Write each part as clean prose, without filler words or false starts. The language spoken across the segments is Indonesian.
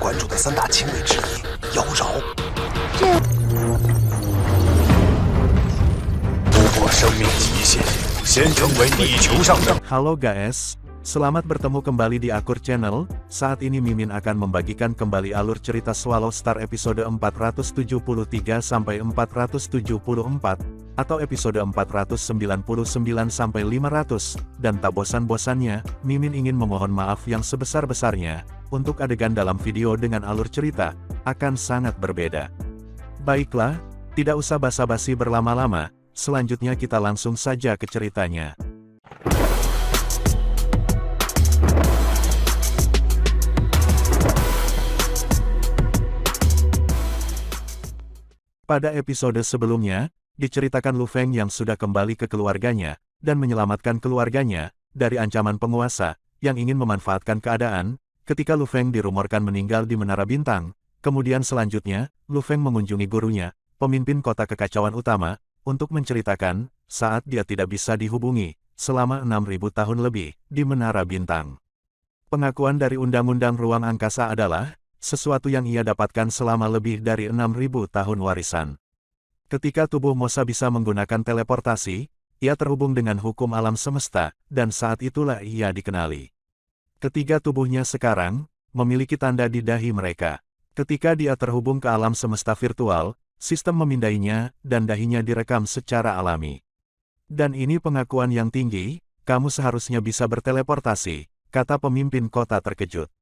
关注的三大亲卫之一——妖娆。突破生命极限，先成为地球上的。Halo guys, selamat bertemu kembali di Akur Channel. Saat ini Mimin akan membagikan kembali alur cerita Swallow Star episode 473 sampai 474 atau episode 499 sampai 500, dan tak bosan-bosannya, Mimin ingin memohon maaf yang sebesar-besarnya untuk adegan dalam video dengan alur cerita akan sangat berbeda. Baiklah, tidak usah basa-basi berlama-lama, selanjutnya kita langsung saja ke ceritanya. Pada episode sebelumnya, diceritakan Lu Feng yang sudah kembali ke keluarganya, dan menyelamatkan keluarganya dari ancaman penguasa yang ingin memanfaatkan keadaan, ketika Lu Feng dirumorkan meninggal di Menara Bintang. Kemudian selanjutnya, Lu Feng mengunjungi gurunya, pemimpin kota kekacauan utama, untuk menceritakan saat dia tidak bisa dihubungi selama 6.000 tahun lebih di Menara Bintang. Pengakuan dari Undang-Undang Ruang Angkasa adalah sesuatu yang ia dapatkan selama lebih dari 6.000 tahun warisan. Ketika tubuh Mosa bisa menggunakan teleportasi, ia terhubung dengan hukum alam semesta, dan saat itulah ia dikenali. Ketiga tubuhnya sekarang memiliki tanda di dahi mereka. Ketika dia terhubung ke alam semesta virtual, sistem memindainya, dan dahinya direkam secara alami. Dan ini pengakuan yang tinggi, kamu seharusnya bisa berteleportasi, kata pemimpin kota terkejut.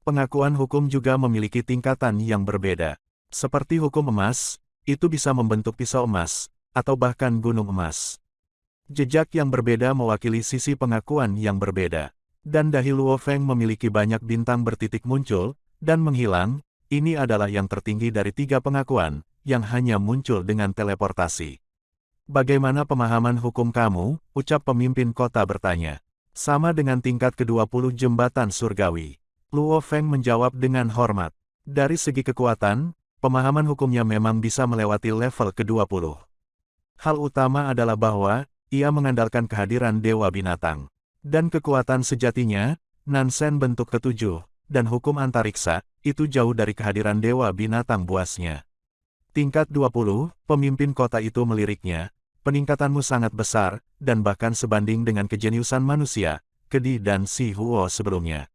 Pengakuan hukum juga memiliki tingkatan yang berbeda. Seperti hukum emas, itu bisa membentuk pisau emas, atau bahkan gunung emas. Jejak yang berbeda mewakili sisi pengakuan yang berbeda. Dan dahi Luo Feng memiliki banyak bintang bertitik muncul, dan menghilang. Ini adalah yang tertinggi dari 3 pengakuan, yang hanya muncul dengan teleportasi. Bagaimana pemahaman hukum kamu? Ucap pemimpin kota bertanya. Sama dengan tingkat ke-20 jembatan surgawi. Luo Feng menjawab dengan hormat. Dari segi kekuatan, pemahaman hukumnya memang bisa melewati level ke-20. Hal utama adalah bahwa, ia mengandalkan kehadiran Dewa Binatang. Dan kekuatan sejatinya, Nansen bentuk ke-7, dan hukum antariksa, itu jauh dari kehadiran Dewa Binatang buasnya. Tingkat 20, pemimpin kota itu meliriknya, peningkatanmu sangat besar, dan bahkan sebanding dengan kejeniusan manusia, Kedi dan Si Huo sebelumnya.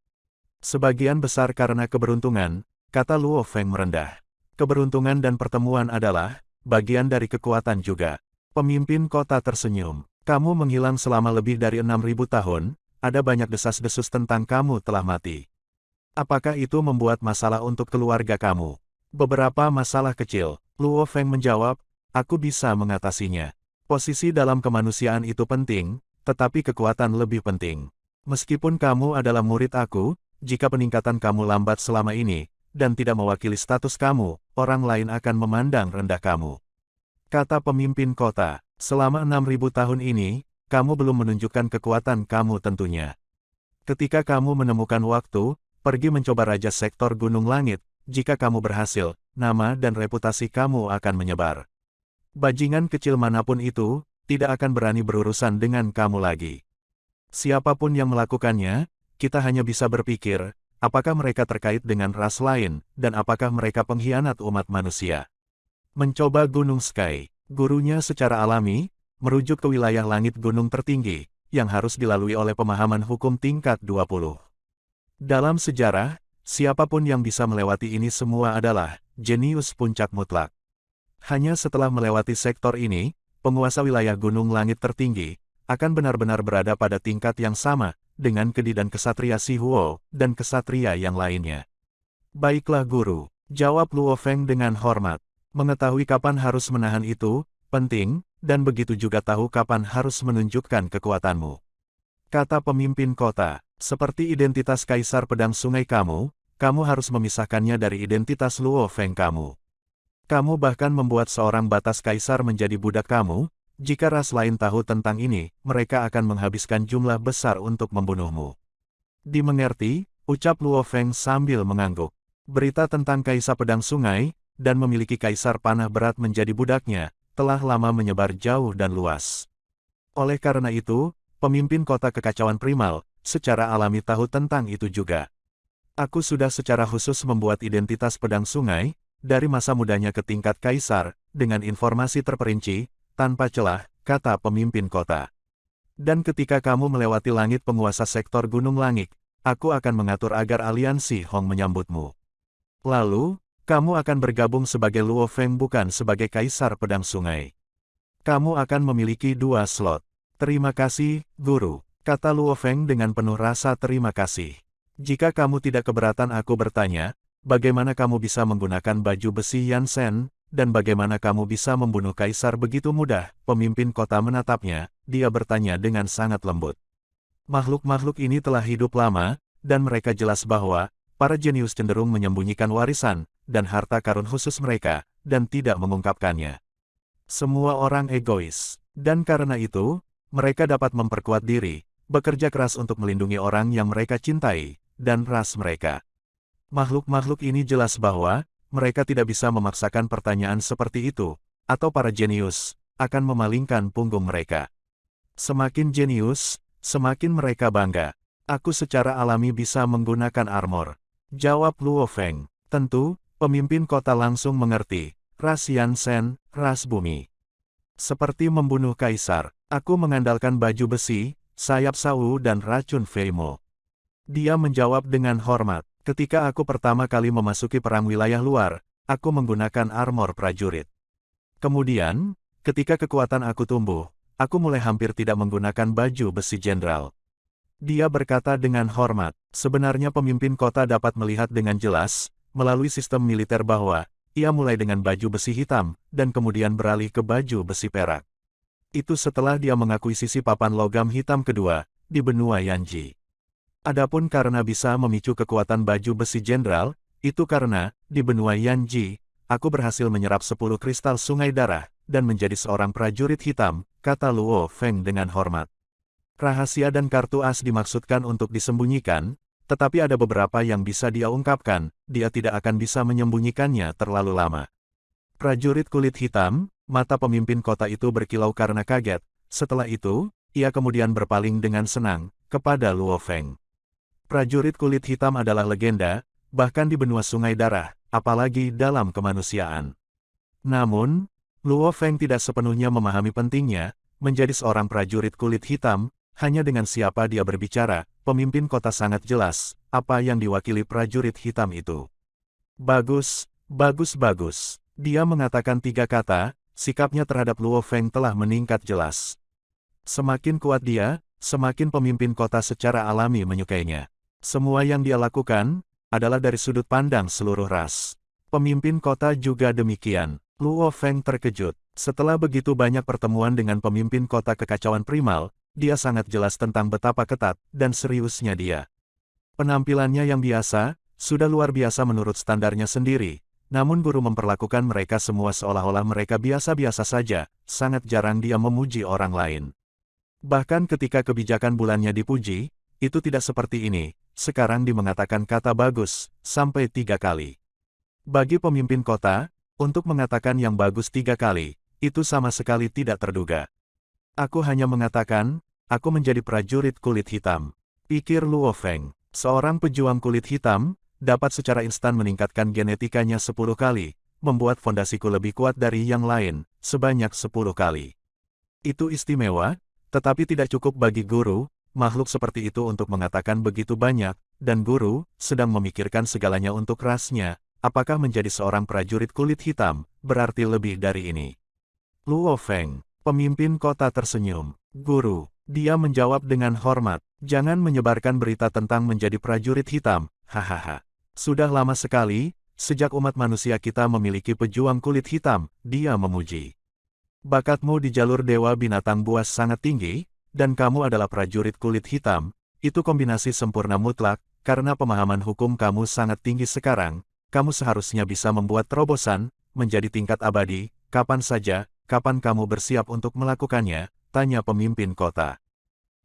Sebagian besar karena keberuntungan, kata Luo Feng merendah. Keberuntungan dan pertemuan adalah bagian dari kekuatan juga. Pemimpin kota tersenyum. Kamu menghilang selama lebih dari 6.000 tahun, ada banyak desas-desus tentang kamu telah mati. Apakah itu membuat masalah untuk keluarga kamu? Beberapa masalah kecil, Luo Feng menjawab, aku bisa mengatasinya. Posisi dalam kemanusiaan itu penting, tetapi kekuatan lebih penting. Meskipun kamu adalah murid aku, jika peningkatan kamu lambat selama ini, dan tidak mewakili status kamu, orang lain akan memandang rendah kamu. Kata pemimpin kota, selama 6.000 tahun ini, kamu belum menunjukkan kekuatan kamu tentunya. Ketika kamu menemukan waktu, pergi mencoba Raja Sektor Gunung Langit, jika kamu berhasil, nama dan reputasi kamu akan menyebar. Bajingan kecil manapun itu, tidak akan berani berurusan dengan kamu lagi. Siapapun yang melakukannya, kita hanya bisa berpikir, apakah mereka terkait dengan ras lain, dan apakah mereka pengkhianat umat manusia. Mencoba Gunung Sky, gurunya secara alami, merujuk ke wilayah langit gunung tertinggi, yang harus dilalui oleh pemahaman hukum tingkat 20. Dalam sejarah, siapapun yang bisa melewati ini semua adalah jenius puncak mutlak. Hanya setelah melewati sektor ini, penguasa wilayah gunung langit tertinggi, akan benar-benar berada pada tingkat yang sama, dengan Kedi dan kesatria Si Huo, dan kesatria yang lainnya. Baiklah guru, jawab Luo Feng dengan hormat. Mengetahui kapan harus menahan itu, penting, dan begitu juga tahu kapan harus menunjukkan kekuatanmu. Kata pemimpin kota, seperti identitas Kaisar Pedang Sungai kamu harus memisahkannya dari identitas Luo Feng kamu. Kamu bahkan membuat seorang batas Kaisar menjadi budak kamu. Jika ras lain tahu tentang ini, mereka akan menghabiskan jumlah besar untuk membunuhmu. Dimengerti, ucap Luo Feng sambil mengangguk. Berita tentang Kaisar Pedang Sungai, dan memiliki Kaisar Panah Berat menjadi budaknya, telah lama menyebar jauh dan luas. Oleh karena itu, pemimpin kota kekacauan primal, secara alami tahu tentang itu juga. Aku sudah secara khusus membuat identitas pedang sungai, dari masa mudanya ke tingkat kaisar, dengan informasi terperinci, tanpa celah, kata pemimpin kota. Dan ketika kamu melewati langit penguasa sektor Gunung Langit, aku akan mengatur agar aliansi Hong menyambutmu. Lalu, kamu akan bergabung sebagai Luo Feng bukan sebagai kaisar pedang sungai. Kamu akan memiliki 2 slot. Terima kasih, Guru, kata Luo Feng dengan penuh rasa terima kasih. Jika kamu tidak keberatan aku bertanya, bagaimana kamu bisa menggunakan baju besi Yansen, dan bagaimana kamu bisa membunuh kaisar begitu mudah? Pemimpin kota menatapnya, dia bertanya dengan sangat lembut. Makhluk-makhluk ini telah hidup lama, dan mereka jelas bahwa, para jenius cenderung menyembunyikan warisan, dan harta karun khusus mereka, dan tidak mengungkapkannya. Semua orang egois, dan karena itu, mereka dapat memperkuat diri, bekerja keras untuk melindungi orang yang mereka cintai, dan ras mereka. Makhluk-makhluk ini jelas bahwa, mereka tidak bisa memaksakan pertanyaan seperti itu, atau para jenius, akan memalingkan punggung mereka. Semakin jenius, semakin mereka bangga. Aku secara alami bisa menggunakan armor. Jawab Luo Feng. Tentu, pemimpin kota langsung mengerti. Ras Yansen, ras bumi. Seperti membunuh kaisar, aku mengandalkan baju besi, sayap sawu dan racun Feimo. Dia menjawab dengan hormat. Ketika aku pertama kali memasuki perang wilayah luar, aku menggunakan armor prajurit. Kemudian, ketika kekuatan aku tumbuh, aku mulai hampir tidak menggunakan baju besi jenderal. Dia berkata dengan hormat, sebenarnya pemimpin kota dapat melihat dengan jelas, melalui sistem militer bahwa, ia mulai dengan baju besi hitam, dan kemudian beralih ke baju besi perak. Itu setelah dia mengakuisisi papan logam hitam kedua, di benua Yanji. Adapun karena bisa memicu kekuatan baju besi jenderal, itu karena, di benua Yanji, aku berhasil menyerap 10 kristal sungai darah, dan menjadi seorang prajurit hitam, kata Luo Feng dengan hormat. Rahasia dan kartu as dimaksudkan untuk disembunyikan, tetapi ada beberapa yang bisa dia ungkapkan, dia tidak akan bisa menyembunyikannya terlalu lama. Prajurit kulit hitam, mata pemimpin kota itu berkilau karena kaget, setelah itu, ia kemudian berpaling dengan senang, kepada Luo Feng. Prajurit kulit hitam adalah legenda, bahkan di benua sungai darah, apalagi dalam kemanusiaan. Namun, Luo Feng tidak sepenuhnya memahami pentingnya, menjadi seorang prajurit kulit hitam, hanya dengan siapa dia berbicara, pemimpin kota sangat jelas, apa yang diwakili prajurit hitam itu. Bagus, bagus, bagus. Dia mengatakan 3 kata, sikapnya terhadap Luo Feng telah meningkat jelas. Semakin kuat dia, semakin pemimpin kota secara alami menyukainya. Semua yang dia lakukan, adalah dari sudut pandang seluruh ras. Pemimpin kota juga demikian. Luo Feng terkejut. Setelah begitu banyak pertemuan dengan pemimpin kota kekacauan primal, dia sangat jelas tentang betapa ketat dan seriusnya dia. Penampilannya yang biasa, sudah luar biasa menurut standarnya sendiri, namun guru memperlakukan mereka semua seolah-olah mereka biasa-biasa saja, sangat jarang dia memuji orang lain. Bahkan ketika kebijakan bulannya dipuji, itu tidak seperti ini, sekarang dia mengatakan kata bagus, sampai 3 kali. Bagi pemimpin kota, untuk mengatakan yang bagus 3 kali, itu sama sekali tidak terduga. Aku hanya mengatakan, aku menjadi prajurit kulit hitam. Pikir Luo Feng, seorang pejuang kulit hitam, dapat secara instan meningkatkan genetikanya 10 kali, membuat fondasiku lebih kuat dari yang lain, sebanyak 10 kali. Itu istimewa, tetapi tidak cukup bagi guru, makhluk seperti itu untuk mengatakan begitu banyak, dan guru, sedang memikirkan segalanya untuk rasnya, apakah menjadi seorang prajurit kulit hitam, berarti lebih dari ini. Luo Feng, pemimpin kota tersenyum. Guru, dia menjawab dengan hormat, jangan menyebarkan berita tentang menjadi prajurit hitam, hahaha. Sudah lama sekali, sejak umat manusia kita memiliki pejuang kulit hitam, dia memuji. Bakatmu di jalur dewa binatang buas sangat tinggi, dan kamu adalah prajurit kulit hitam, itu kombinasi sempurna mutlak, karena pemahaman hukum kamu sangat tinggi sekarang, kamu seharusnya bisa membuat terobosan, menjadi tingkat abadi, kapan saja, kapan kamu bersiap untuk melakukannya, tanya pemimpin kota.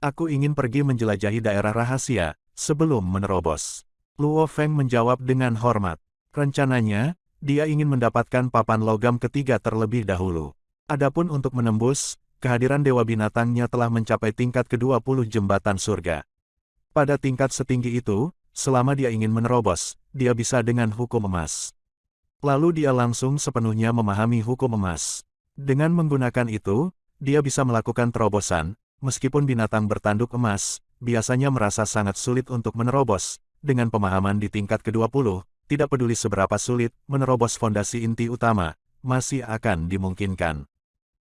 Aku ingin pergi menjelajahi daerah rahasia, sebelum menerobos. Luo Feng menjawab dengan hormat. Rencananya, dia ingin mendapatkan papan logam ketiga terlebih dahulu. Adapun untuk menembus, kehadiran Dewa Binatangnya telah mencapai tingkat ke-20 jembatan surga. Pada tingkat setinggi itu, selama dia ingin menerobos, dia bisa dengan hukum emas. Lalu dia langsung sepenuhnya memahami hukum emas. Dengan menggunakan itu, dia bisa melakukan terobosan, meskipun binatang bertanduk emas, biasanya merasa sangat sulit untuk menerobos. Dengan pemahaman di tingkat ke-20, tidak peduli seberapa sulit, menerobos fondasi inti utama, masih akan dimungkinkan.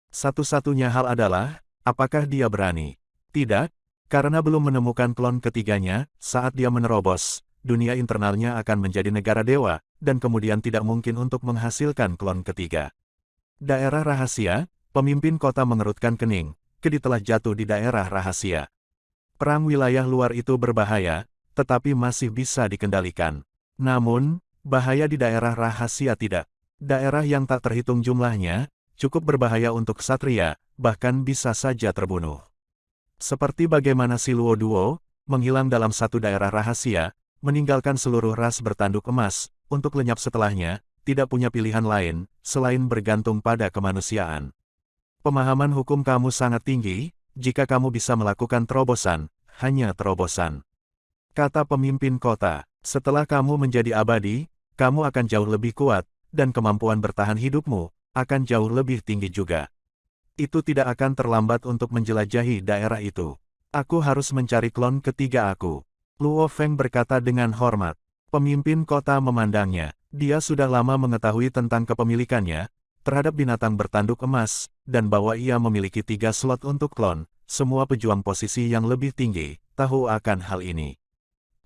Satu-satunya hal adalah, apakah dia berani? Tidak, karena belum menemukan klon ketiganya, saat dia menerobos, dunia internalnya akan menjadi negara dewa, dan kemudian tidak mungkin untuk menghasilkan klon ketiga. Daerah rahasia, pemimpin kota mengerutkan kening, Kedi telah jatuh di daerah rahasia. Perang wilayah luar itu berbahaya, tetapi masih bisa dikendalikan. Namun, bahaya di daerah rahasia tidak. Daerah yang tak terhitung jumlahnya, cukup berbahaya untuk ksatria, bahkan bisa saja terbunuh. Seperti bagaimana si Luo Duo, menghilang dalam satu daerah rahasia, meninggalkan seluruh ras bertanduk emas, untuk lenyap setelahnya, tidak punya pilihan lain, selain bergantung pada kemanusiaan. Pemahaman hukum kamu sangat tinggi, jika kamu bisa melakukan terobosan, hanya terobosan. Kata pemimpin kota, setelah kamu menjadi abadi, kamu akan jauh lebih kuat, dan kemampuan bertahan hidupmu, akan jauh lebih tinggi juga. Itu tidak akan terlambat untuk menjelajahi daerah itu. Aku harus mencari klon ketiga aku. Luo Feng berkata dengan hormat. Pemimpin kota memandangnya, dia sudah lama mengetahui tentang kepemilikannya, terhadap binatang bertanduk emas, dan bahwa ia memiliki 3 slot untuk klon, semua pejuang posisi yang lebih tinggi, tahu akan hal ini.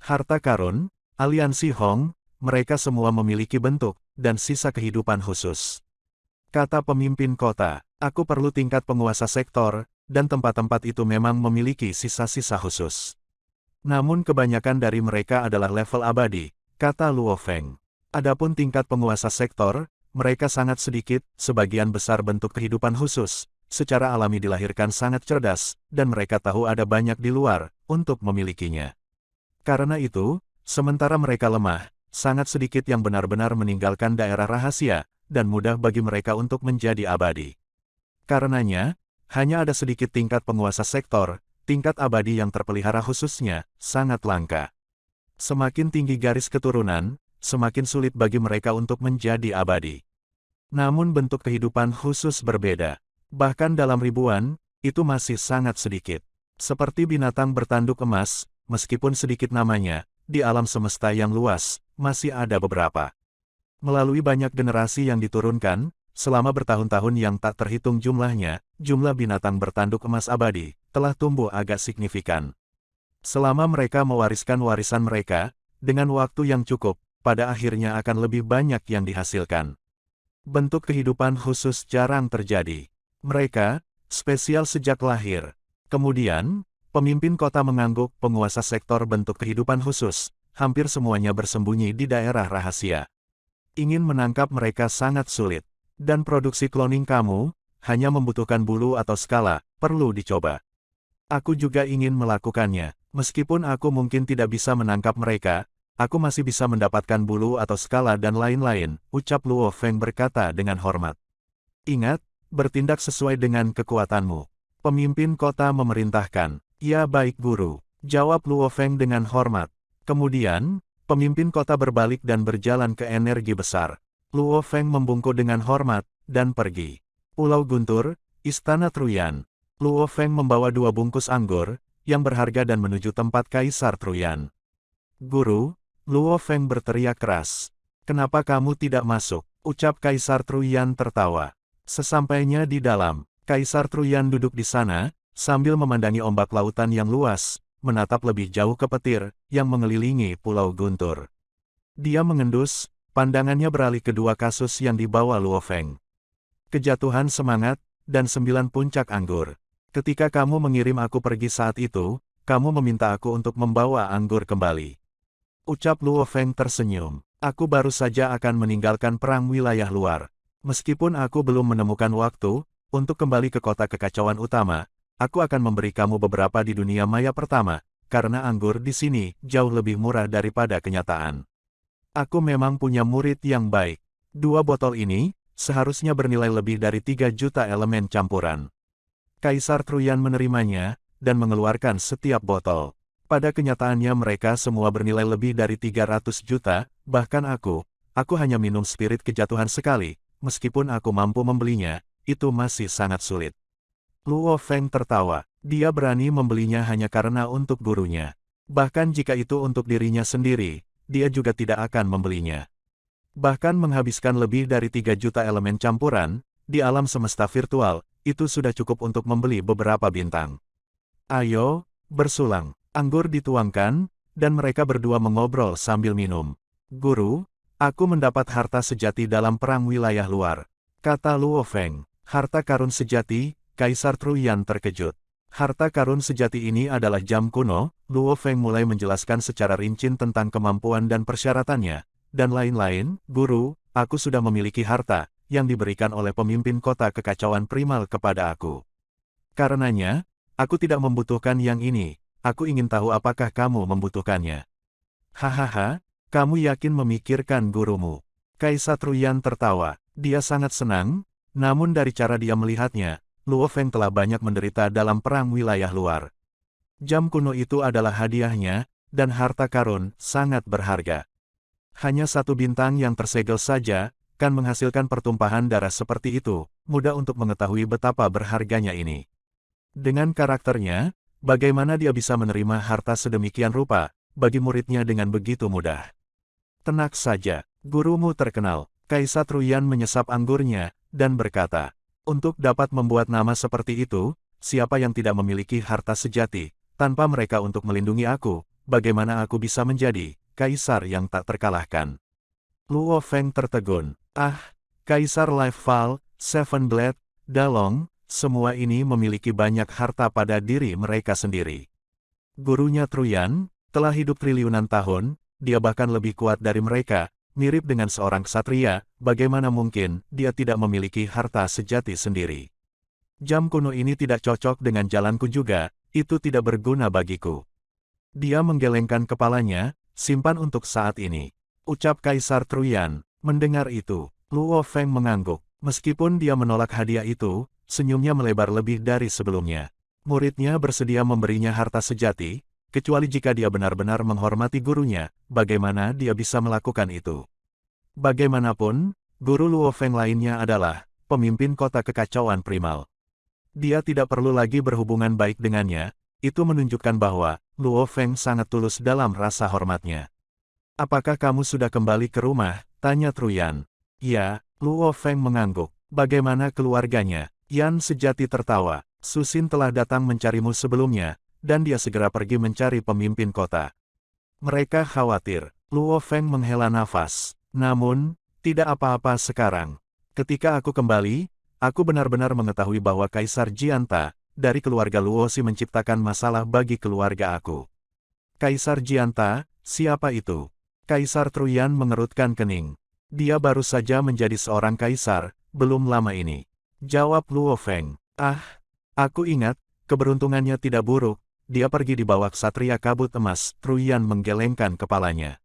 Harta karun, aliansi Hong, mereka semua memiliki bentuk, dan sisa kehidupan khusus. Kata pemimpin kota, aku perlu tingkat penguasa sektor, dan tempat-tempat itu memang memiliki sisa-sisa khusus. Namun kebanyakan dari mereka adalah level abadi, kata Luo Feng. Adapun tingkat penguasa sektor, mereka sangat sedikit, sebagian besar bentuk kehidupan khusus, secara alami dilahirkan sangat cerdas, dan mereka tahu ada banyak di luar, untuk memilikinya. Karena itu, sementara mereka lemah, sangat sedikit yang benar-benar meninggalkan daerah rahasia, dan mudah bagi mereka untuk menjadi abadi. Karenanya, hanya ada sedikit tingkat penguasa sektor, tingkat abadi yang terpelihara khususnya, sangat langka. Semakin tinggi garis keturunan, semakin sulit bagi mereka untuk menjadi abadi. Namun bentuk kehidupan khusus berbeda. Bahkan dalam ribuan, itu masih sangat sedikit. Seperti binatang bertanduk emas, meskipun sedikit namanya, di alam semesta yang luas, masih ada beberapa. Melalui banyak generasi yang diturunkan, selama bertahun-tahun yang tak terhitung jumlahnya, jumlah binatang bertanduk emas abadi, telah tumbuh agak signifikan. Selama mereka mewariskan warisan mereka, dengan waktu yang cukup, pada akhirnya akan lebih banyak yang dihasilkan. Bentuk kehidupan khusus jarang terjadi. Mereka, spesial sejak lahir. Kemudian, pemimpin kota mengangguk penguasa sektor bentuk kehidupan khusus, hampir semuanya bersembunyi di daerah rahasia. Ingin menangkap mereka sangat sulit. Dan produksi cloning kamu, hanya membutuhkan bulu atau skala, perlu dicoba. Aku juga ingin melakukannya, meskipun aku mungkin tidak bisa menangkap mereka, aku masih bisa mendapatkan bulu atau skala dan lain-lain, ucap Luo Feng berkata dengan hormat. Ingat, bertindak sesuai dengan kekuatanmu. Pemimpin kota memerintahkan. Ya baik guru, jawab Luo Feng dengan hormat. Kemudian, pemimpin kota berbalik dan berjalan ke energi besar. Luo Feng membungkuk dengan hormat, dan pergi. Pulau Guntur, Istana Truyan. Luo Feng membawa 2 bungkus anggur, yang berharga dan menuju tempat Kaisar Truyan. Guru, Luo Feng berteriak keras. Kenapa kamu tidak masuk? Ucap Kaisar Truyan tertawa. Sesampainya di dalam, Kaisar Truyan duduk di sana, sambil memandangi ombak lautan yang luas, menatap lebih jauh ke petir, yang mengelilingi Pulau Guntur. Dia mengendus, pandangannya beralih ke 2 kasus yang dibawa Luo Feng. Kejatuhan semangat, dan 9 puncak anggur. Ketika kamu mengirim aku pergi saat itu, kamu meminta aku untuk membawa anggur kembali. Ucap Luo Feng tersenyum. Aku baru saja akan meninggalkan perang wilayah luar. Meskipun aku belum menemukan waktu, untuk kembali ke kota kekacauan utama, aku akan memberi kamu beberapa di dunia maya pertama, karena anggur di sini jauh lebih murah daripada kenyataan. Aku memang punya murid yang baik. 2 botol ini, seharusnya bernilai lebih dari 3 juta elemen campuran. Kaisar Truyan menerimanya, dan mengeluarkan setiap botol. Pada kenyataannya mereka semua bernilai lebih dari 300 juta, bahkan aku hanya minum spirit kejatuhan sekali, meskipun aku mampu membelinya, itu masih sangat sulit. Luo Feng tertawa, dia berani membelinya hanya karena untuk gurunya. Bahkan jika itu untuk dirinya sendiri, dia juga tidak akan membelinya. Bahkan menghabiskan lebih dari 3 juta elemen campuran, di alam semesta virtual, itu sudah cukup untuk membeli beberapa bintang. Ayo, bersulang. Anggur dituangkan, dan mereka berdua mengobrol sambil minum. Guru, aku mendapat harta sejati dalam perang wilayah luar, kata Luo Feng. Harta karun sejati, Kaisar Truyan terkejut. Harta karun sejati ini adalah jam kuno. Luo Feng mulai menjelaskan secara rinci tentang kemampuan dan persyaratannya, dan lain-lain. Guru, aku sudah memiliki harta, yang diberikan oleh pemimpin kota kekacauan primal kepada aku. Karenanya, aku tidak membutuhkan yang ini. Aku ingin tahu apakah kamu membutuhkannya. Hahaha, kamu yakin memikirkan gurumu? Kaisar Truyan tertawa. Dia sangat senang, namun dari cara dia melihatnya, Luo Feng telah banyak menderita dalam perang wilayah luar. Jam kuno itu adalah hadiahnya, dan harta karun sangat berharga. Hanya satu bintang yang tersegel saja, kan menghasilkan pertumpahan darah seperti itu, mudah untuk mengetahui betapa berharganya ini. Dengan karakternya, bagaimana dia bisa menerima harta sedemikian rupa, bagi muridnya dengan begitu mudah? Tenang saja, gurumu terkenal. Kaisar Truyan menyesap anggurnya, dan berkata, untuk dapat membuat nama seperti itu, siapa yang tidak memiliki harta sejati, tanpa mereka untuk melindungi aku, bagaimana aku bisa menjadi kaisar yang tak terkalahkan? Luo Feng tertegun. Kaisar Life Fall, Seven Blade, Dalong, semua ini memiliki banyak harta pada diri mereka sendiri. Gurunya Truyan, telah hidup triliunan tahun, dia bahkan lebih kuat dari mereka, mirip dengan seorang ksatria, bagaimana mungkin dia tidak memiliki harta sejati sendiri? Jam kuno ini tidak cocok dengan jalanku juga, itu tidak berguna bagiku. Dia menggelengkan kepalanya, simpan untuk saat ini, ucap Kaisar Truyan. Mendengar itu, Luo Feng mengangguk. Meskipun dia menolak hadiah itu, senyumnya melebar lebih dari sebelumnya. Muridnya bersedia memberinya harta sejati, kecuali jika dia benar-benar menghormati gurunya, bagaimana dia bisa melakukan itu? Bagaimanapun, guru Luo Feng lainnya adalah pemimpin kota kekacauan primal. Dia tidak perlu lagi berhubungan baik dengannya, itu menunjukkan bahwa Luo Feng sangat tulus dalam rasa hormatnya. Apakah kamu sudah kembali ke rumah? Tanya Truyan. Ya, Luo Feng mengangguk. Bagaimana keluarganya? Yan sejati tertawa. Susin telah datang mencarimu sebelumnya, dan dia segera pergi mencari pemimpin kota. Mereka khawatir. Luo Feng menghela nafas. Namun, tidak apa-apa sekarang. Ketika aku kembali, aku benar-benar mengetahui bahwa Kaisar Jianta, dari keluarga Luosi menciptakan masalah bagi keluarga aku. Kaisar Jianta, siapa itu? Kaisar Truyan mengerutkan kening. Dia baru saja menjadi seorang kaisar, belum lama ini. Jawab Luo Feng. Aku ingat, keberuntungannya tidak buruk, dia pergi di bawah Ksatria Kabut Emas. Truyan menggelengkan kepalanya.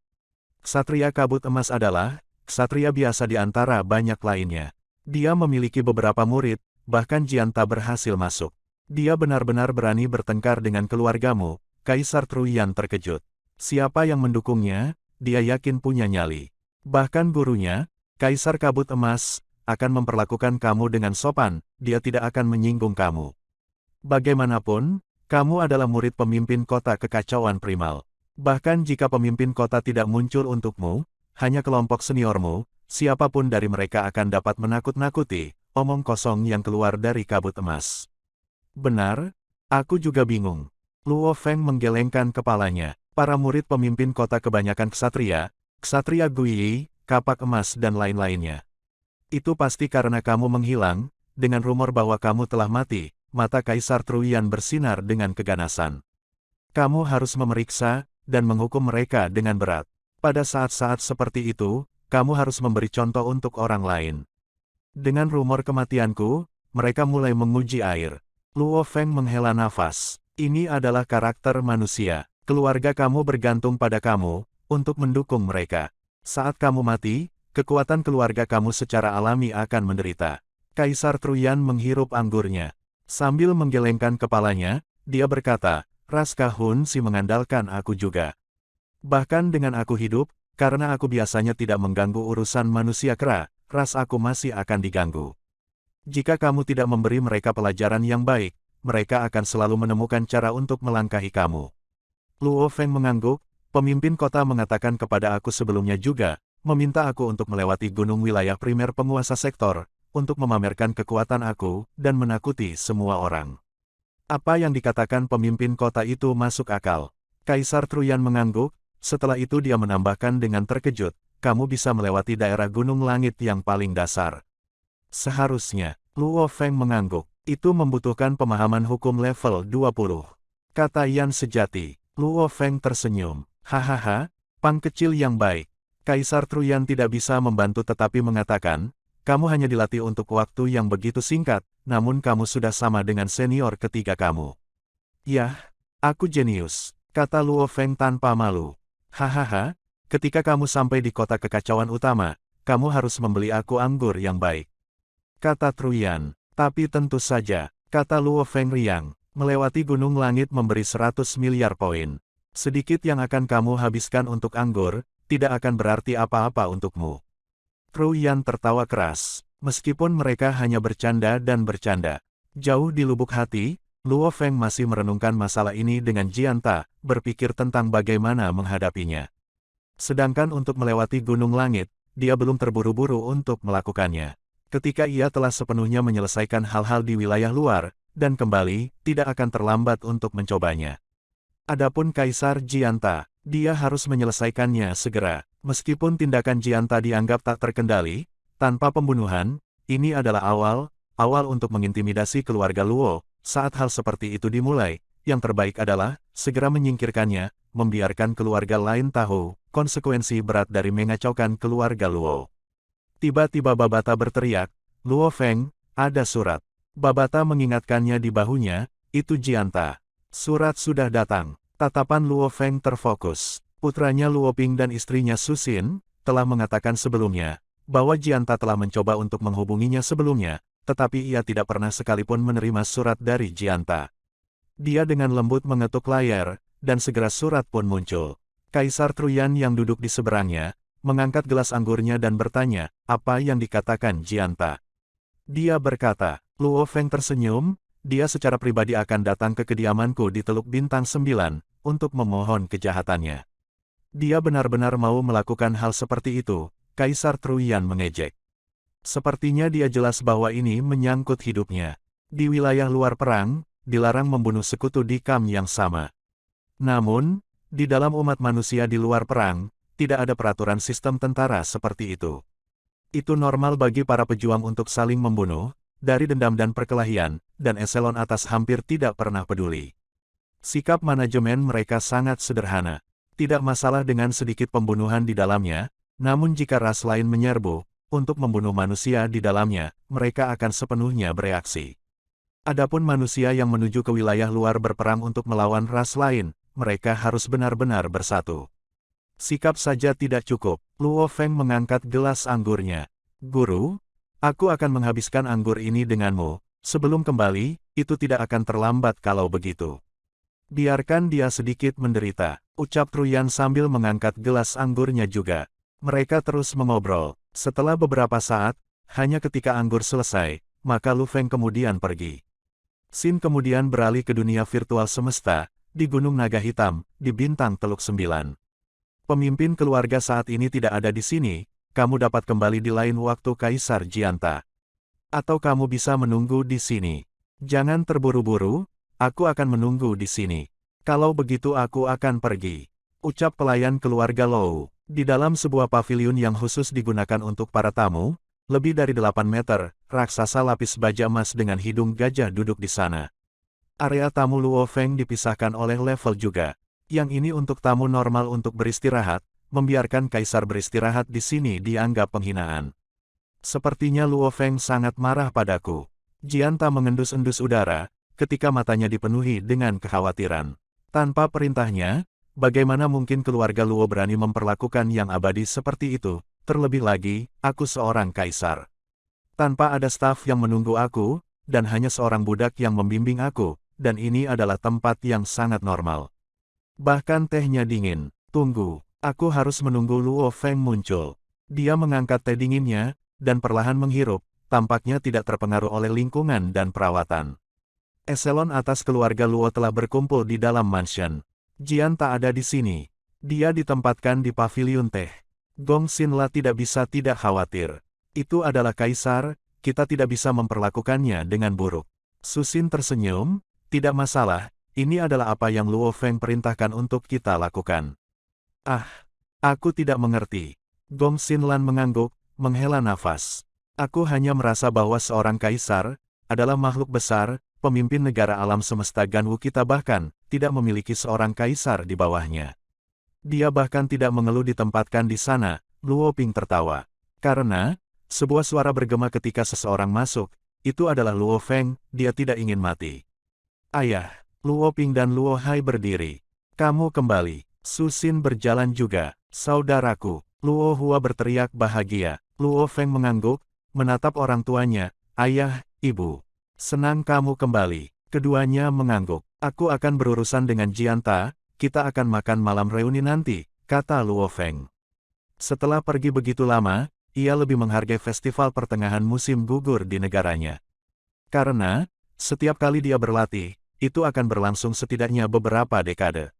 Ksatria Kabut Emas adalah ksatria biasa di antara banyak lainnya. Dia memiliki beberapa murid, bahkan Jianta berhasil masuk. Dia benar-benar berani bertengkar dengan keluargamu. Kaisar Truyan terkejut. Siapa yang mendukungnya? Dia yakin punya nyali. Bahkan gurunya, Kaisar Kabut Emas, akan memperlakukan kamu dengan sopan, dia tidak akan menyinggung kamu. Bagaimanapun, kamu adalah murid pemimpin kota kekacauan primal. Bahkan jika pemimpin kota tidak muncul untukmu, hanya kelompok seniormu, siapapun dari mereka akan dapat menakut-nakuti, omong kosong yang keluar dari Kabut Emas. Benar, aku juga bingung. Luo Feng menggelengkan kepalanya. Para murid pemimpin kota kebanyakan ksatria, Ksatria Guyi, Kapak Emas dan lain-lainnya. Itu pasti karena kamu menghilang, dengan rumor bahwa kamu telah mati, mata Kaisar Truyan bersinar dengan keganasan. Kamu harus memeriksa, dan menghukum mereka dengan berat. Pada saat-saat seperti itu, kamu harus memberi contoh untuk orang lain. Dengan rumor kematianku, mereka mulai menguji air. Luo Feng menghela nafas. Ini adalah karakter manusia. Keluarga kamu bergantung pada kamu, untuk mendukung mereka. Saat kamu mati, kekuatan keluarga kamu secara alami akan menderita. Kaisar Truyan menghirup anggurnya. Sambil menggelengkan kepalanya, dia berkata, ras Kahun si mengandalkan aku juga. Bahkan dengan aku hidup, karena aku biasanya tidak mengganggu urusan manusia kera, ras aku masih akan diganggu. Jika kamu tidak memberi mereka pelajaran yang baik, mereka akan selalu menemukan cara untuk melangkahi kamu. Luo Feng mengangguk, pemimpin kota mengatakan kepada aku sebelumnya juga, meminta aku untuk melewati gunung wilayah primer penguasa sektor, untuk memamerkan kekuatan aku, dan menakuti semua orang. Apa yang dikatakan pemimpin kota itu masuk akal. Kaisar Truyan mengangguk, setelah itu dia menambahkan dengan terkejut, kamu bisa melewati daerah gunung langit yang paling dasar. Seharusnya, Luo Feng mengangguk, itu membutuhkan pemahaman hukum level 20. Kata Yan sejati. Luo Feng tersenyum, hahaha, pang kecil yang baik. Kaisar Truyan tidak bisa membantu tetapi mengatakan, kamu hanya dilatih untuk waktu yang begitu singkat, namun kamu sudah sama dengan senior ketiga kamu. Yah, aku jenius, kata Luo Feng tanpa malu. Hahaha, ketika kamu sampai di kota kekacauan utama, kamu harus membeli aku anggur yang baik. Kata Truyan, tapi tentu saja, kata Luo Feng riang, melewati gunung langit memberi 100 miliar poin. Sedikit yang akan kamu habiskan untuk anggur, tidak akan berarti apa-apa untukmu. Truyan tertawa keras, meskipun mereka hanya bercanda dan bercanda. Jauh di lubuk hati, Luo Feng masih merenungkan masalah ini dengan Jianta, berpikir tentang bagaimana menghadapinya. Sedangkan untuk melewati gunung langit, dia belum terburu-buru untuk melakukannya. Ketika ia telah sepenuhnya menyelesaikan hal-hal di wilayah luar, dan kembali, tidak akan terlambat untuk mencobanya. Adapun Kaisar Jianta, dia harus menyelesaikannya segera. Meskipun tindakan Jianta dianggap tak terkendali, tanpa pembunuhan, ini adalah awal untuk mengintimidasi keluarga Luo. Saat hal seperti itu dimulai, yang terbaik adalah, segera menyingkirkannya, membiarkan keluarga lain tahu, konsekuensi berat dari mengacaukan keluarga Luo. Tiba-tiba Babata berteriak, Luo Feng, ada surat. Babata mengingatkannya di bahunya, itu Jianta. Surat sudah datang. Tatapan Luo Feng terfokus. Putranya Luo Ping dan istrinya Su Xin, telah mengatakan sebelumnya, bahwa Jianta telah mencoba untuk menghubunginya sebelumnya, tetapi ia tidak pernah sekalipun menerima surat dari Jianta. Dia dengan lembut mengetuk layar, dan segera surat pun muncul. Kaisar Truyan yang duduk di seberangnya, mengangkat gelas anggurnya dan bertanya, apa yang dikatakan Jianta. Dia berkata, Luo Feng tersenyum, dia secara pribadi akan datang ke kediamanku di Teluk Bintang 9, untuk memohon kejahatannya. Dia benar-benar mau melakukan hal seperti itu, Kaisar Truyan mengejek. Sepertinya dia jelas bahwa ini menyangkut hidupnya. Di wilayah luar perang, dilarang membunuh sekutu di kamp yang sama. Namun, di dalam umat manusia di luar perang, tidak ada peraturan sistem tentara seperti itu. Itu normal bagi para pejuang untuk saling membunuh, dari dendam dan perkelahian, dan eselon atas hampir tidak pernah peduli. Sikap manajemen mereka sangat sederhana. Tidak masalah dengan sedikit pembunuhan di dalamnya, namun jika ras lain menyerbu, untuk membunuh manusia di dalamnya, mereka akan sepenuhnya bereaksi. Adapun manusia yang menuju ke wilayah luar berperang untuk melawan ras lain, mereka harus benar-benar bersatu. Sikap saja tidak cukup, Luo Feng mengangkat gelas anggurnya. Guru, aku akan menghabiskan anggur ini denganmu, sebelum kembali, itu tidak akan terlambat kalau begitu. Biarkan dia sedikit menderita, ucap Truyan sambil mengangkat gelas anggurnya juga. Mereka terus mengobrol. Setelah beberapa saat, hanya ketika anggur selesai, maka Lu Feng kemudian pergi. Xin kemudian beralih ke dunia virtual semesta, di Gunung Naga Hitam, di Bintang Teluk 9. Pemimpin keluarga saat ini tidak ada di sini, kamu dapat kembali di lain waktu Kaisar Jianta. Atau kamu bisa menunggu di sini. Jangan terburu-buru, aku akan menunggu di sini. Kalau begitu aku akan pergi. Ucap pelayan keluarga Lou. Di dalam sebuah paviliun yang khusus digunakan untuk para tamu, lebih dari 8 meter, raksasa lapis baja emas dengan hidung gajah duduk di sana. Area tamu Luo Feng dipisahkan oleh level juga. Yang ini untuk tamu normal untuk beristirahat, membiarkan kaisar beristirahat di sini dianggap penghinaan. Sepertinya Luo Feng sangat marah padaku. Jianta mengendus-endus udara, ketika matanya dipenuhi dengan kekhawatiran. Tanpa perintahnya, bagaimana mungkin keluarga Luo berani memperlakukan yang abadi seperti itu, terlebih lagi, aku seorang kaisar. Tanpa ada staf yang menunggu aku, dan hanya seorang budak yang membimbing aku, dan ini adalah tempat yang sangat normal. Bahkan tehnya dingin. Tunggu, aku harus menunggu Luo Feng muncul. Dia mengangkat teh dinginnya, dan perlahan menghirup, tampaknya tidak terpengaruh oleh lingkungan dan perawatan. Eselon atas keluarga Luo telah berkumpul di dalam mansion. Jian tak ada di sini. Dia ditempatkan di paviliun teh. Gong Xinla tidak bisa tidak khawatir. Itu adalah kaisar, kita tidak bisa memperlakukannya dengan buruk. Su Xin tersenyum, tidak masalah, ini adalah apa yang Luo Feng perintahkan untuk kita lakukan. Ah, aku tidak mengerti. Gong Xinlan mengangguk, menghela nafas. Aku hanya merasa bahwa seorang kaisar adalah makhluk besar, pemimpin negara alam semesta Ganwu kita bahkan tidak memiliki seorang kaisar di bawahnya. Dia bahkan tidak mengeluh ditempatkan di sana. Luo Ping tertawa. Karena sebuah suara bergema ketika seseorang masuk, itu adalah Luo Feng, dia tidak ingin mati. Ayah, Luo Ping dan Luo Hai berdiri. Kamu kembali. Su Xin berjalan juga. Saudaraku, Luo Hua berteriak bahagia. Luo Feng mengangguk, menatap orang tuanya. Ayah, ibu. Senang kamu kembali. Keduanya mengangguk. Aku akan berurusan dengan Jianta, kita akan makan malam reuni nanti, kata Luo Feng. Setelah pergi begitu lama, ia lebih menghargai festival pertengahan musim gugur di negaranya. Karena, setiap kali dia berlatih, itu akan berlangsung setidaknya beberapa dekade.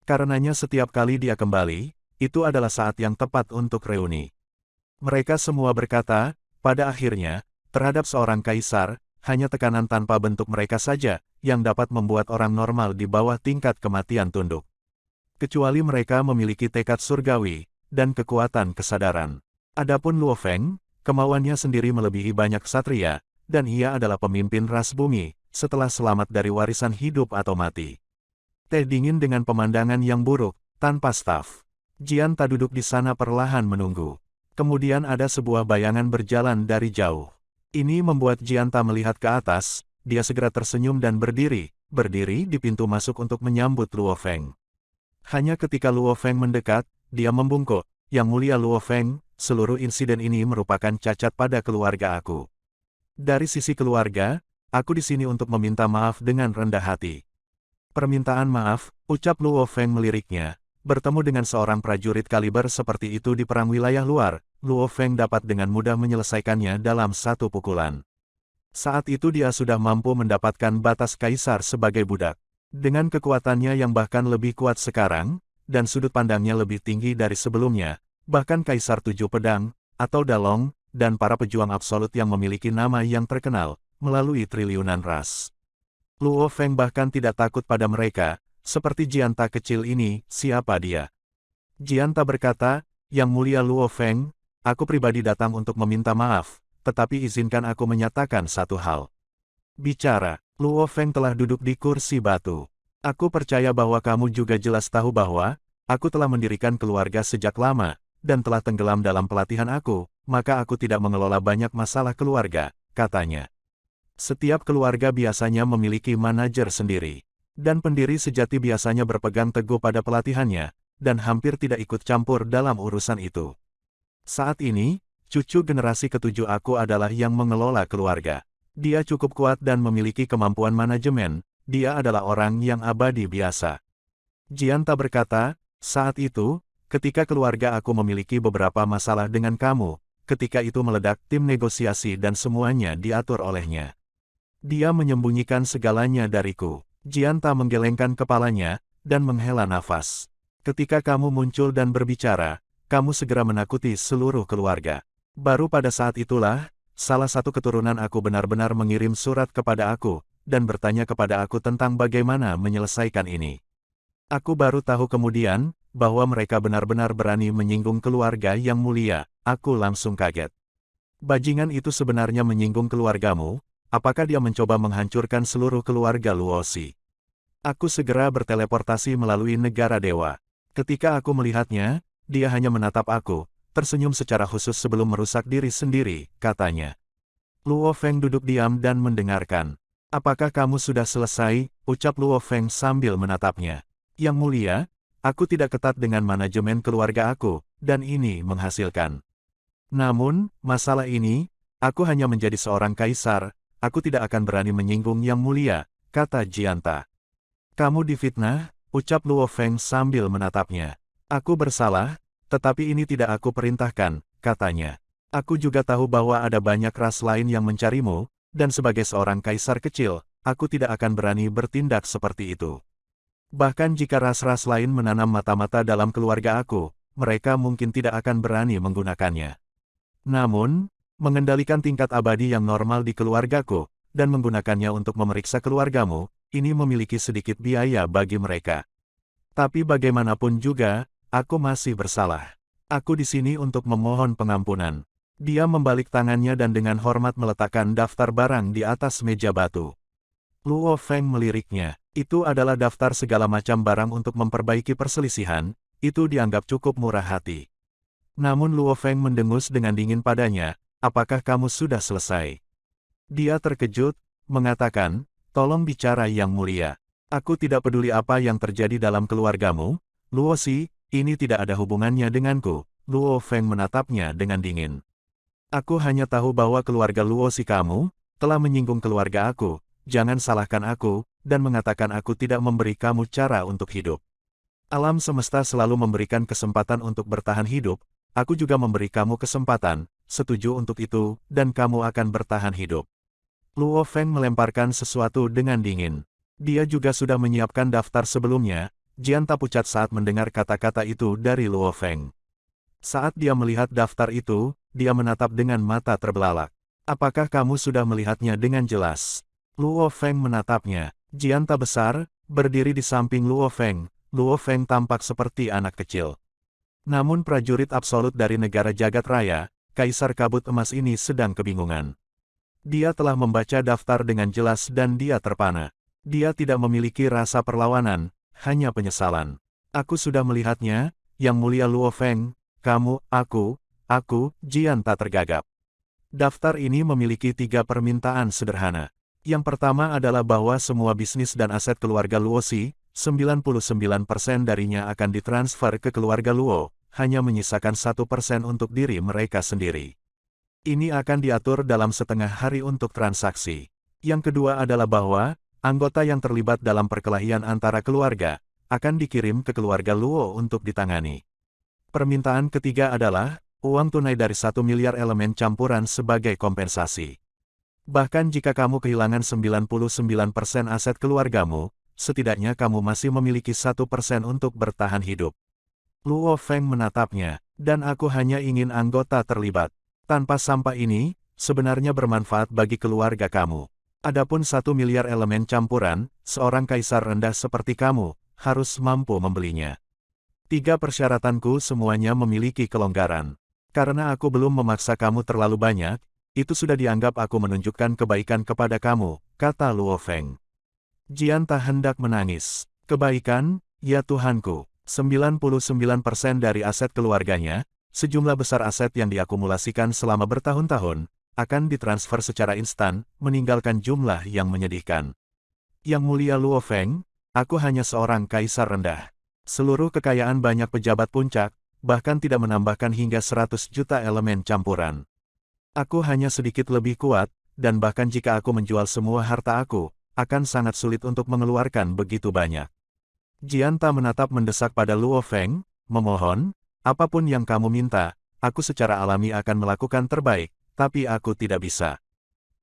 Karenanya setiap kali dia kembali, itu adalah saat yang tepat untuk reuni. Mereka semua berkata, pada akhirnya, terhadap seorang kaisar, hanya tekanan tanpa bentuk mereka saja, yang dapat membuat orang normal di bawah tingkat kematian tunduk. Kecuali mereka memiliki tekad surgawi, dan kekuatan kesadaran. Adapun Luo Feng, kemauannya sendiri melebihi banyak ksatria, dan ia adalah pemimpin ras bumi, setelah selamat dari warisan hidup atau mati. Teh dingin dengan pemandangan yang buruk, tanpa staf. Jianta duduk di sana perlahan menunggu. Kemudian ada sebuah bayangan berjalan dari jauh. Ini membuat Jianta melihat ke atas, dia segera tersenyum dan berdiri di pintu masuk untuk menyambut Luo Feng. Hanya ketika Luo Feng mendekat, dia membungkuk, Yang Mulia Luo Feng, seluruh insiden ini merupakan cacat pada keluarga aku. Dari sisi keluarga, aku di sini untuk meminta maaf dengan rendah hati. Permintaan maaf, ucap Luo Feng meliriknya. Bertemu dengan seorang prajurit kaliber seperti itu di perang wilayah luar, Luo Feng dapat dengan mudah menyelesaikannya dalam satu pukulan. Saat itu dia sudah mampu mendapatkan batas kaisar sebagai budak. Dengan kekuatannya yang bahkan lebih kuat sekarang, dan sudut pandangnya lebih tinggi dari sebelumnya, bahkan Kaisar Tujuh Pedang, atau Dalong, dan para pejuang absolut yang memiliki nama yang terkenal, melalui triliunan ras. Luo Feng bahkan tidak takut pada mereka, seperti Jianta kecil ini, siapa dia? Jianta berkata, Yang Mulia Luo Feng, aku pribadi datang untuk meminta maaf, tetapi izinkan aku menyatakan satu hal. Bicara, Luo Feng telah duduk di kursi batu. Aku percaya bahwa kamu juga jelas tahu bahwa, aku telah mendirikan keluarga sejak lama, dan telah tenggelam dalam pelatihan aku, maka aku tidak mengelola banyak masalah keluarga, katanya. Setiap keluarga biasanya memiliki manajer sendiri. Dan pendiri sejati biasanya berpegang teguh pada pelatihannya, dan hampir tidak ikut campur dalam urusan itu. Saat ini, cucu generasi ketujuh aku adalah yang mengelola keluarga. Dia cukup kuat dan memiliki kemampuan manajemen, dia adalah orang yang abadi biasa. Jianta berkata, saat itu, ketika keluarga aku memiliki beberapa masalah dengan kamu, ketika itu meledak tim negosiasi dan semuanya diatur olehnya. Dia menyembunyikan segalanya dariku. Jianta menggelengkan kepalanya, dan menghela nafas. Ketika kamu muncul dan berbicara, kamu segera menakuti seluruh keluarga. Baru pada saat itulah, salah satu keturunan aku benar-benar mengirim surat kepada aku, dan bertanya kepada aku tentang bagaimana menyelesaikan ini. Aku baru tahu kemudian, bahwa mereka benar-benar berani menyinggung keluarga yang mulia, aku langsung kaget. Bajingan itu sebenarnya menyinggung keluargamu, apakah dia mencoba menghancurkan seluruh keluarga Luosi? Aku segera berteleportasi melalui negara dewa. Ketika aku melihatnya, dia hanya menatap aku, tersenyum secara khusus sebelum merusak diri sendiri, katanya. Luo Feng duduk diam dan mendengarkan. Apakah kamu sudah selesai? Ucap Luo Feng sambil menatapnya. Yang mulia, aku tidak ketat dengan manajemen keluarga aku, dan ini menghasilkan. Namun, masalah ini, aku hanya menjadi seorang kaisar, aku tidak akan berani menyinggung Yang Mulia, kata Jianta. Kamu difitnah, ucap Luo Feng sambil menatapnya. Aku bersalah, tetapi ini tidak aku perintahkan, katanya. Aku juga tahu bahwa ada banyak ras lain yang mencarimu, dan sebagai seorang kaisar kecil, aku tidak akan berani bertindak seperti itu. Bahkan jika ras-ras lain menanam mata-mata dalam keluarga aku, mereka mungkin tidak akan berani menggunakannya. Namun, mengendalikan tingkat abadi yang normal di keluargaku, dan menggunakannya untuk memeriksa keluargamu, ini memiliki sedikit biaya bagi mereka. Tapi bagaimanapun juga, aku masih bersalah. Aku di sini untuk memohon pengampunan. Dia membalik tangannya dan dengan hormat meletakkan daftar barang di atas meja batu. Luo Feng meliriknya. Itu adalah daftar segala macam barang untuk memperbaiki perselisihan, itu dianggap cukup murah hati. Namun Luo Feng mendengus dengan dingin padanya, apakah kamu sudah selesai? Dia terkejut, mengatakan, tolong bicara yang mulia. Aku tidak peduli apa yang terjadi dalam keluargamu, Luo Si, ini tidak ada hubungannya denganku. Luo Feng menatapnya dengan dingin. Aku hanya tahu bahwa keluarga Luo Si kamu, telah menyinggung keluarga aku, jangan salahkan aku, dan mengatakan aku tidak memberi kamu cara untuk hidup. Alam semesta selalu memberikan kesempatan untuk bertahan hidup, aku juga memberi kamu kesempatan, setuju untuk itu, dan kamu akan bertahan hidup. Luo Feng melemparkan sesuatu dengan dingin. Dia juga sudah menyiapkan daftar sebelumnya, Jianta pucat saat mendengar kata-kata itu dari Luo Feng. Saat dia melihat daftar itu, dia menatap dengan mata terbelalak. Apakah kamu sudah melihatnya dengan jelas? Luo Feng menatapnya. Jianta besar, berdiri di samping Luo Feng. Luo Feng tampak seperti anak kecil. Namun prajurit absolut dari negara jagat raya, Kaisar Kabut Emas ini sedang kebingungan. Dia telah membaca daftar dengan jelas dan dia terpana. Dia tidak memiliki rasa perlawanan, hanya penyesalan. Aku sudah melihatnya, Yang Mulia Luo Feng, kamu, aku, Jianta tergagap. Daftar ini memiliki 3 permintaan sederhana. Yang pertama adalah bahwa semua bisnis dan aset keluarga Luo Si, 99% darinya akan ditransfer ke keluarga Luo, hanya menyisakan 1% untuk diri mereka sendiri. Ini akan diatur dalam setengah hari untuk transaksi. Yang kedua adalah bahwa, anggota yang terlibat dalam perkelahian antara keluarga, akan dikirim ke keluarga Luo untuk ditangani. Permintaan ketiga adalah, uang tunai dari 1 miliar elemen campuran sebagai kompensasi. Bahkan jika kamu kehilangan 99% aset keluargamu, setidaknya kamu masih memiliki 1% untuk bertahan hidup. Luo Feng menatapnya, dan aku hanya ingin anggota terlibat. Tanpa sampah ini, sebenarnya bermanfaat bagi keluarga kamu. Adapun 1 miliar elemen campuran, seorang kaisar rendah seperti kamu, harus mampu membelinya. 3 persyaratanku semuanya memiliki kelonggaran. Karena aku belum memaksa kamu terlalu banyak, itu sudah dianggap aku menunjukkan kebaikan kepada kamu, kata Luo Feng. Jianta hendak menangis. Kebaikan, ya Tuhanku. 99% dari aset keluarganya, sejumlah besar aset yang diakumulasikan selama bertahun-tahun, akan ditransfer secara instan, meninggalkan jumlah yang menyedihkan. Yang Mulia Luo Feng, aku hanya seorang kaisar rendah. Seluruh kekayaan banyak pejabat puncak, bahkan tidak menambahkan hingga 100 juta elemen campuran. Aku hanya sedikit lebih kuat, dan bahkan jika aku menjual semua harta aku, akan sangat sulit untuk mengeluarkan begitu banyak. Jianta menatap mendesak pada Luo Feng, memohon, apapun yang kamu minta, aku secara alami akan melakukan terbaik, tapi aku tidak bisa.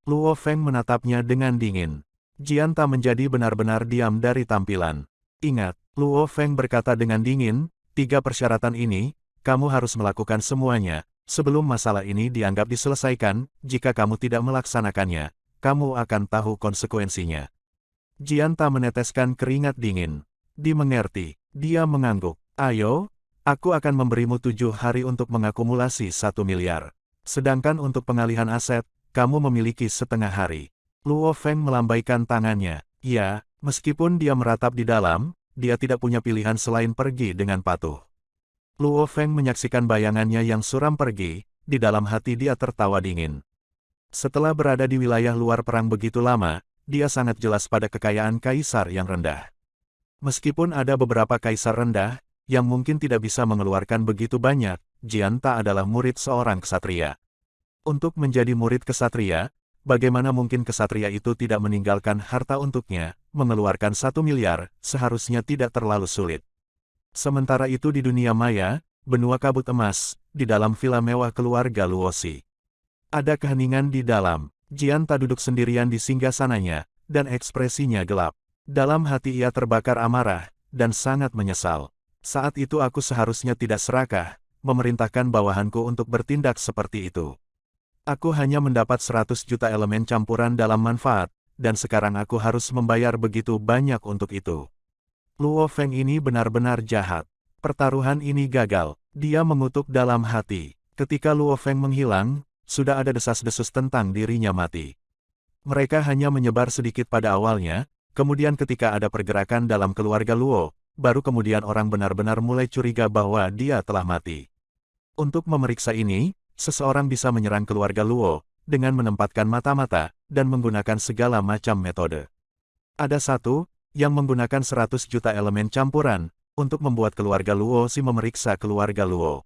Luo Feng menatapnya dengan dingin. Jianta menjadi benar-benar diam dari tampilan. Ingat, Luo Feng berkata dengan dingin, 3 persyaratan ini, kamu harus melakukan semuanya. Sebelum masalah ini dianggap diselesaikan, jika kamu tidak melaksanakannya, kamu akan tahu konsekuensinya. Jianta meneteskan keringat dingin. Dimengerti, dia mengangguk. Ayo, aku akan memberimu 7 hari untuk mengakumulasi 1 miliar. Sedangkan untuk pengalihan aset, kamu memiliki setengah hari. Luo Feng melambaikan tangannya. Ya, meskipun dia meratap di dalam, dia tidak punya pilihan selain pergi dengan patuh. Luo Feng menyaksikan bayangannya yang suram pergi, di dalam hati dia tertawa dingin. Setelah berada di wilayah luar perang begitu lama, dia sangat jelas pada kekayaan kaisar yang rendah. Meskipun ada beberapa kaisar rendah, yang mungkin tidak bisa mengeluarkan begitu banyak, Jianta adalah murid seorang ksatria. Untuk menjadi murid ksatria, bagaimana mungkin ksatria itu tidak meninggalkan harta untuknya, mengeluarkan 1 miliar, seharusnya tidak terlalu sulit. Sementara itu di dunia maya, benua kabut emas, di dalam villa mewah keluarga Luosi. Ada keheningan di dalam. Jianta duduk sendirian di singgasananya, dan ekspresinya gelap. Dalam hati ia terbakar amarah, dan sangat menyesal. Saat itu aku seharusnya tidak serakah, memerintahkan bawahanku untuk bertindak seperti itu. Aku hanya mendapat 100 juta elemen campuran dalam manfaat, dan sekarang aku harus membayar begitu banyak untuk itu. Luo Feng ini benar-benar jahat. Pertaruhan ini gagal. Dia mengutuk dalam hati. Ketika Luo Feng menghilang, sudah ada desas-desus tentang dirinya mati. Mereka hanya menyebar sedikit pada awalnya, kemudian ketika ada pergerakan dalam keluarga Luo, baru kemudian orang benar-benar mulai curiga bahwa dia telah mati. Untuk memeriksa ini, seseorang bisa menyerang keluarga Luo, dengan menempatkan mata-mata, dan menggunakan segala macam metode. Ada satu, yang menggunakan 100 juta elemen campuran, untuk membuat keluarga Luo si memeriksa keluarga Luo.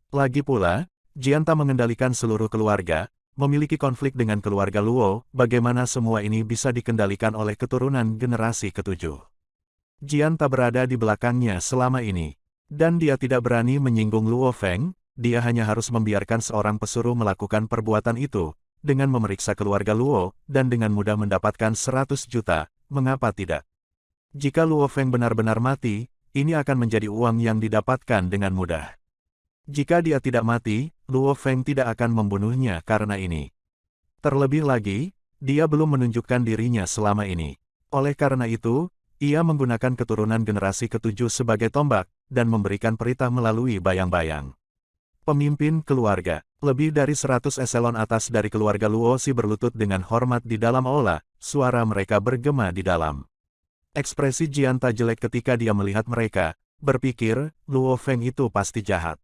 Lagi pula, Jianta mengendalikan seluruh keluarga, memiliki konflik dengan keluarga Luo, bagaimana semua ini bisa dikendalikan oleh keturunan generasi ketujuh. Jianta berada di belakangnya selama ini, dan dia tidak berani menyinggung Luo Feng. Dia hanya harus membiarkan seorang pesuruh melakukan perbuatan itu, dengan memeriksa keluarga Luo, dan dengan mudah mendapatkan 100 juta, mengapa tidak? Jika Luo Feng benar-benar mati, ini akan menjadi uang yang didapatkan dengan mudah. Jika dia tidak mati, Luo Feng tidak akan membunuhnya karena ini. Terlebih lagi, dia belum menunjukkan dirinya selama ini. Oleh karena itu, ia menggunakan keturunan generasi ketujuh sebagai tombak, dan memberikan perintah melalui bayang-bayang. Pemimpin keluarga, lebih dari 100 eselon atas dari keluarga Luosi berlutut dengan hormat di dalam aula, suara mereka bergema di dalam. Ekspresi Jianta jelek ketika dia melihat mereka, berpikir, Luo Feng itu pasti jahat.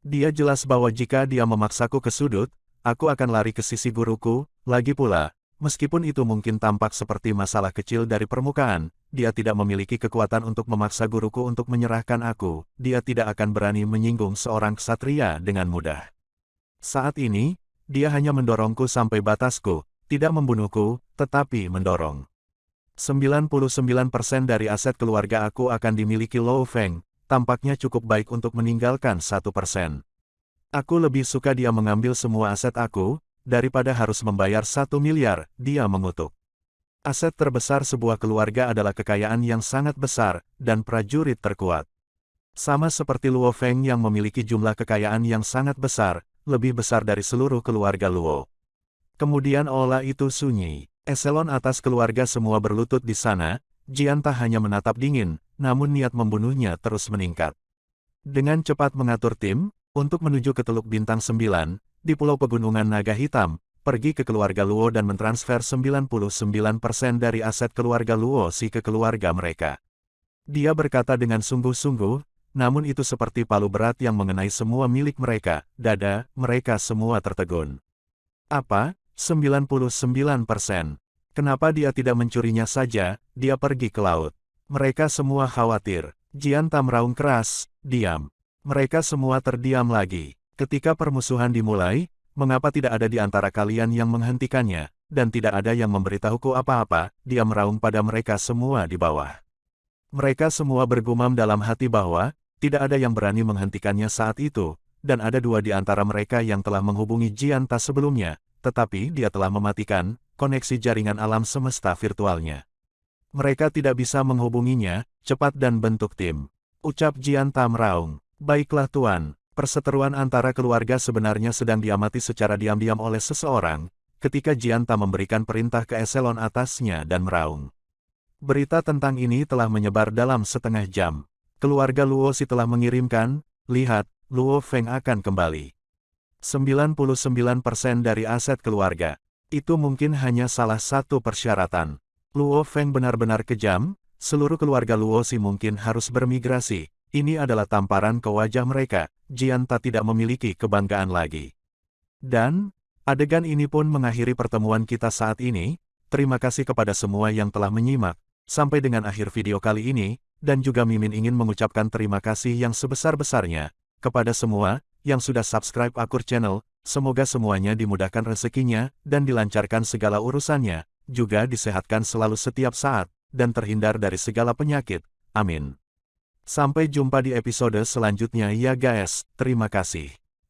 Dia jelas bahwa jika dia memaksaku ke sudut, aku akan lari ke sisi guruku, lagi pula, meskipun itu mungkin tampak seperti masalah kecil dari permukaan, dia tidak memiliki kekuatan untuk memaksa guruku untuk menyerahkan aku, dia tidak akan berani menyinggung seorang ksatria dengan mudah. Saat ini, dia hanya mendorongku sampai batasku, tidak membunuhku, tetapi mendorong. 99% dari aset keluarga aku akan dimiliki Luo Feng, tampaknya cukup baik untuk meninggalkan 1%. Aku lebih suka dia mengambil semua aset aku, daripada harus membayar 1 miliar, dia mengutuk. Aset terbesar sebuah keluarga adalah kekayaan yang sangat besar, dan prajurit terkuat. Sama seperti Luo Feng yang memiliki jumlah kekayaan yang sangat besar, lebih besar dari seluruh keluarga Luo. Kemudian olah itu sunyi. Eselon atas keluarga semua berlutut di sana, Jianta hanya menatap dingin, namun niat membunuhnya terus meningkat. Dengan cepat mengatur tim, untuk menuju ke Teluk Bintang 9, di Pulau Pegunungan Naga Hitam, pergi ke keluarga Luo dan mentransfer 99% dari aset keluarga Luo si ke keluarga mereka. Dia berkata dengan sungguh-sungguh, namun itu seperti palu berat yang mengenai semua milik mereka, dada, mereka semua tertegun. Apa? 99%. Kenapa dia tidak mencurinya saja, dia pergi ke laut. Mereka semua khawatir. Jianta meraung keras, diam. Mereka semua terdiam lagi. Ketika permusuhan dimulai, mengapa tidak ada di antara kalian yang menghentikannya, dan tidak ada yang memberitahuku apa-apa, dia meraung pada mereka semua di bawah. Mereka semua bergumam dalam hati bahwa, tidak ada yang berani menghentikannya saat itu, dan ada dua di antara mereka yang telah menghubungi Jianta sebelumnya, tetapi dia telah mematikan koneksi jaringan alam semesta virtualnya. Mereka tidak bisa menghubunginya, cepat dan bentuk tim. Ucap Jianta meraung, baiklah tuan. Perseteruan antara keluarga sebenarnya sedang diamati secara diam-diam oleh seseorang, ketika Jianta memberikan perintah ke eselon atasnya dan meraung. Berita tentang ini telah menyebar dalam setengah jam. Keluarga Luo si telah mengirimkan, lihat, Luo Feng akan kembali. 99% dari aset keluarga. Itu mungkin hanya salah satu persyaratan. Luo Feng benar-benar kejam, seluruh keluarga Luo si mungkin harus bermigrasi. Ini adalah tamparan ke wajah mereka, Jianta tidak memiliki kebanggaan lagi. Dan, adegan ini pun mengakhiri pertemuan kita saat ini. Terima kasih kepada semua yang telah menyimak. Sampai dengan akhir video kali ini, dan juga Mimin ingin mengucapkan terima kasih yang sebesar-besarnya, kepada semua, yang sudah subscribe Akur Channel, semoga semuanya dimudahkan rezekinya, dan dilancarkan segala urusannya, juga disehatkan selalu setiap saat. dan terhindar dari segala penyakit. Amin. Sampai jumpa di episode selanjutnya ya guys, terima kasih.